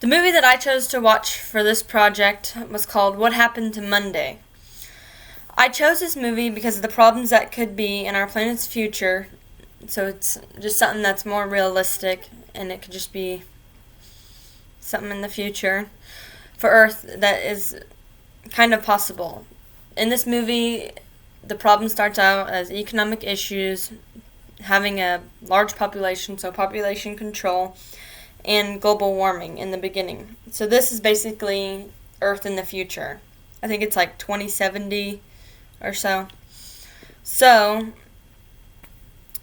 The movie that I chose to watch for this project was called What Happened to Monday. I chose this movie because of the problems that could be in our planet's future, so it's just something that's more realistic, and it could just be something in the future for Earth that is kind of possible. In this movie, the problem starts out as economic issues, having a large population, so population control, and global warming in the beginning. So this is basically Earth in the future. I think it's like 2070 or so. So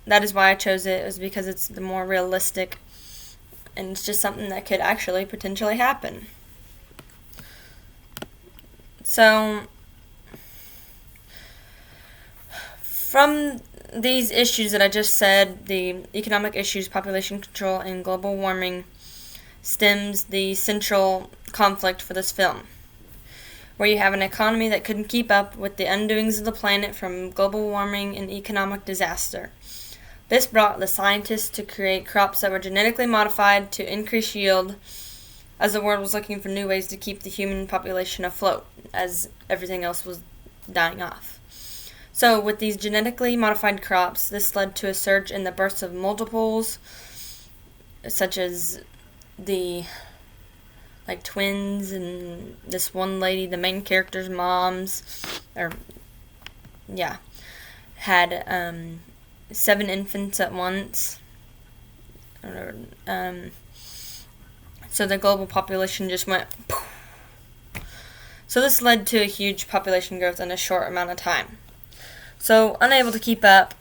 that is why I chose it. It was because it's the more realistic, and it's just something that could actually potentially happen. So from these issues that I just said, the economic issues, population control, and global warming, stems the central conflict for this film, where you have an economy that couldn't keep up with the undoings of the planet from global warming and economic disaster. This brought the scientists to create crops that were genetically modified to increase yield, as the world was looking for new ways to keep the human population afloat, as everything else was dying off. So with these genetically modified crops, this led to a surge in the births of multiples, such as the twins and this one lady, the main character's moms, had 7 infants at once. So the global population just went poof. So this led to a huge population growth in a short amount of time. So, unable to keep up,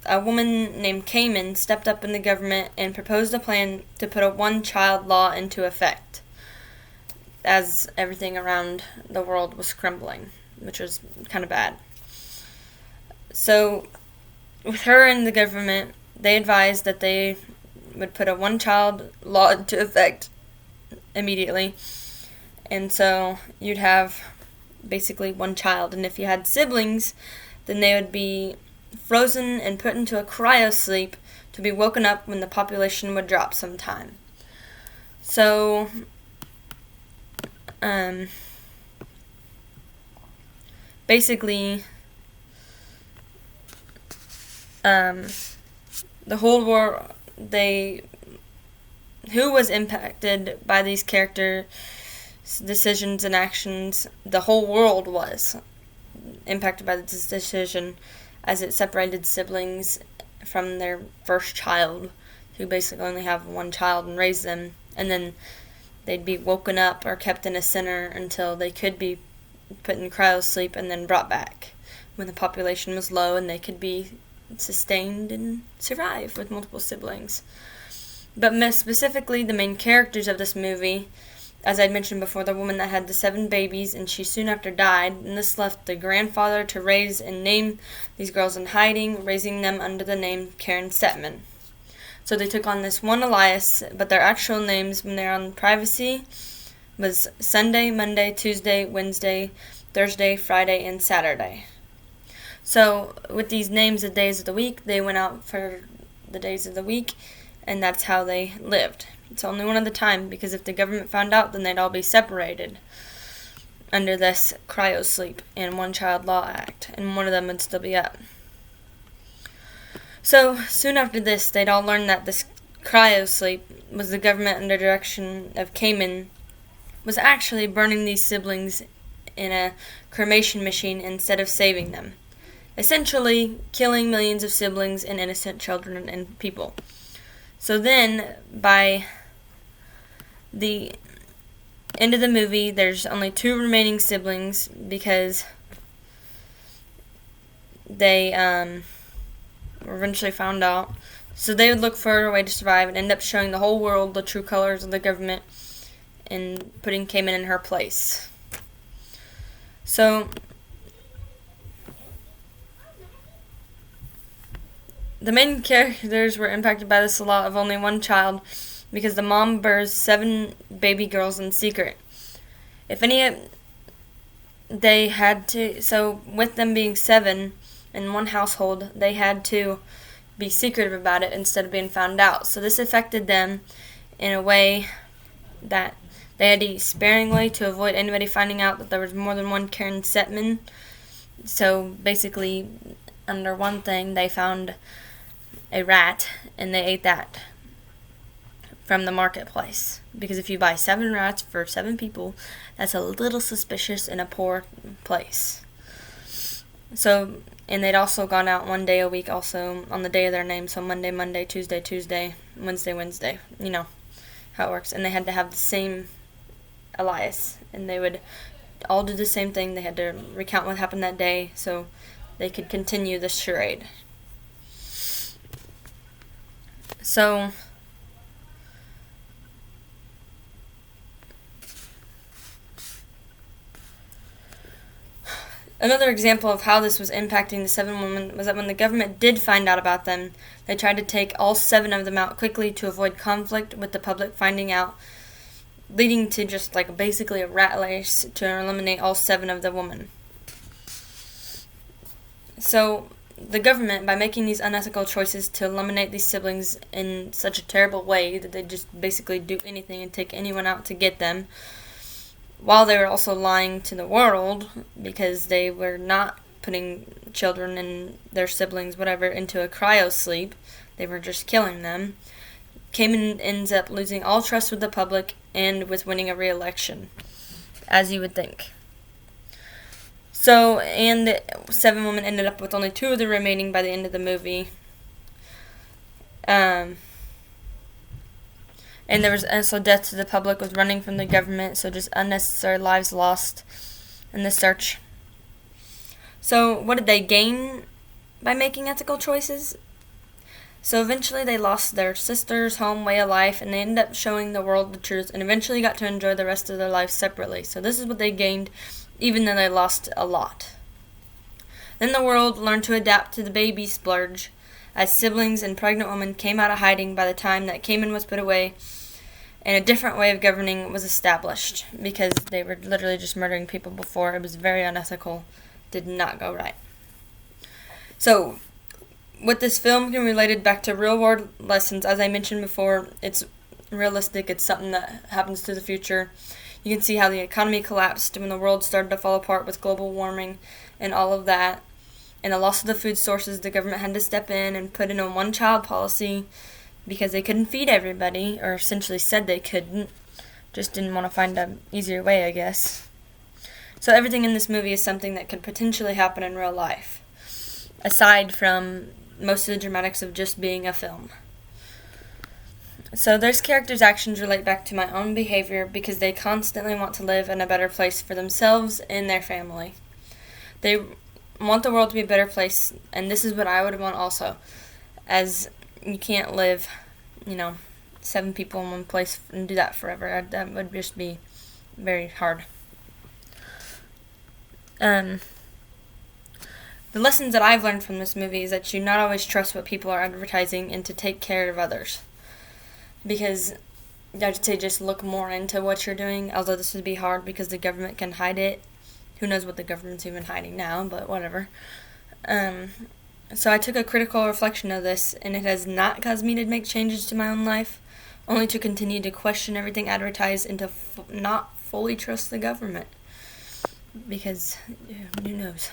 a woman named Kamen stepped up in the government and proposed a plan to put a one-child law into effect, as everything around the world was crumbling, which was kind of bad. So, with her in the government, they advised that they would put a one-child law into effect immediately, and so you'd have basically one child, and if you had siblings, then they would be frozen and put into a cryosleep to be woken up when the population would drop sometime. So, basically, the whole world, who was impacted by these characters' decisions and actions? The whole world was impacted by this decision, as it separated siblings from their first child, who basically only have one child and raise them, and then they'd be woken up or kept in a center until they could be put in cryosleep and then brought back when the population was low and they could be sustained and survive with multiple siblings. But most specifically, the main characters of this movie, as I mentioned before, the woman that had the 7 babies, and she soon after died, and this left the grandfather to raise and name these girls in hiding, raising them under the name Karen Setman. So they took on this one Elias, but their actual names when they're on privacy was Sunday, Monday, Tuesday, Wednesday, Thursday, Friday, and Saturday. So with these names of days of the week, they went out for the days of the week, and that's how they lived. It's only one at a time, because if the government found out, then they'd all be separated under this cryosleep and one-child law act, and one of them would still be up. So soon after this, they'd all learn that this cryosleep was the government under direction of Kamen was actually burning these siblings in a cremation machine instead of saving them, essentially killing millions of siblings and innocent children and people. So then, by the end of the movie, there's only 2 remaining siblings because they were eventually found out. So they would look for a way to survive and end up showing the whole world the true colors of the government and putting Kamen in her place. So the main characters were impacted by this a lot of only one child, because the mom bears 7 baby girls in secret. If any, they had to, so with them being 7 in one household, they had to be secretive about it instead of being found out. So this affected them in a way that They had to eat sparingly to avoid anybody finding out that there was more than one Karen Setman. So basically, under one thing, they found a rat and they ate that from the marketplace. Because if you buy 7 rats for 7 people, that's a little suspicious in a poor place. So, and they'd also gone out one day a week also on the day of their name. So Monday, Tuesday, Wednesday. You know how it works. And they had to have the same alias. And they would all do the same thing. They had to recount what happened that day so they could continue the charade. So, another example of how this was impacting the 7 women was that when the government did find out about them, they tried to take all 7 of them out quickly to avoid conflict with the public finding out, leading to just like basically a rat race to eliminate all 7 of the women. So the government, by making these unethical choices to eliminate these siblings in such a terrible way that they just basically do anything and take anyone out to get them, while they were also lying to the world because they were not putting children and their siblings, whatever, into a cryosleep, they were just killing them, Kamen ends up losing all trust with the public and with winning a re-election, as you would think. So, and 7 women ended up with only 2 of the remaining by the end of the movie. And there was also death to the public with running from the government, so just unnecessary lives lost in the search. So, what did they gain by making ethical choices? So eventually they lost their sister's home, way of life, and they ended up showing the world the truth and eventually got to enjoy the rest of their lives separately. So this is what they gained, even though they lost a lot. Then the world learned to adapt to the baby splurge, as siblings and pregnant women came out of hiding by the time that Kamen was put away, and a different way of governing was established, because they were literally just murdering people before. It was very unethical, did not go right. So, with this film can relate it back to real world lessons. As I mentioned before, it's realistic. It's something that happens to the future. You can see how the economy collapsed when the world started to fall apart with global warming and all of that. And the loss of the food sources, the government had to step in and put in a one-child policy because they couldn't feed everybody, or essentially said they couldn't. Just didn't want to find an easier way, I guess. So everything in this movie is something that could potentially happen in real life, aside from most of the dramatics of just being a film. So those characters' actions relate back to my own behavior because they constantly want to live in a better place for themselves and their family. They want the world to be a better place, and this is what I would want also, as you can't live, 7 people in one place and do that forever. That would just be very hard. The lessons that I've learned from this movie is that you should not always trust what people are advertising and to take care of others. Because I'd say just look more into what you're doing, although this would be hard because the government can hide it. Who knows what the government's even hiding now, but whatever. So I took a critical reflection of this, and it has not caused me to make changes to my own life, only to continue to question everything advertised and to not fully trust the government. Because who knows?